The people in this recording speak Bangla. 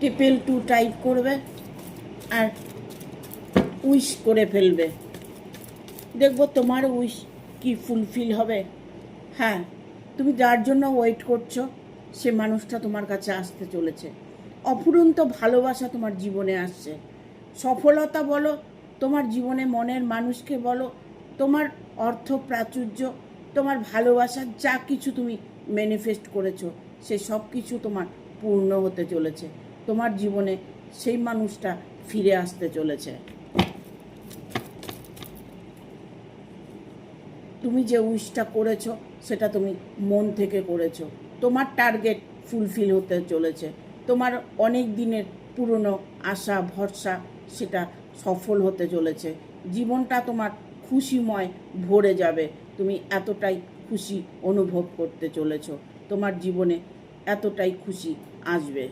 ট্রিপল 2 টাইপ করবে আর উইশ করে ফেলবে, দেখবো তোমার উইশ কি ফুলফিল হবে। হ্যাঁ, তুমি যার জন্য ওয়েট করছো সে মানুষটা তোমার কাছে আসতে চলেছে। অফুরন্ত ভালোবাসা তোমার জীবনে আসছে। সফলতা বলো, তোমার জীবনে মনের মানুষকে বলো, তোমার অর্থ প্রাচুর্য, তোমার ভালোবাসার যা কিছু তুমি ম্যানিফেস্ট করেছো সে সব কিছু তোমার পূর্ণ হতে চলেছে। তোমার জীবনে সেই মানুষটা ফিরে আসতে চলেছে। তুমি যে উইশটা করেছো সেটা তুমি মন থেকে করেছো। তোমার টার্গেট ফুলফিল হতে চলেছে। তোমার অনেক দিনের পুরনো আশা ভরসা সেটা সফল হতে চলেছে। জীবনটা তোমার খুশিময় ভরে যাবে। তুমি এতটাই খুশি অনুভব করতে চলেছো। তোমার জীবনে এতটাই খুশি আসবে।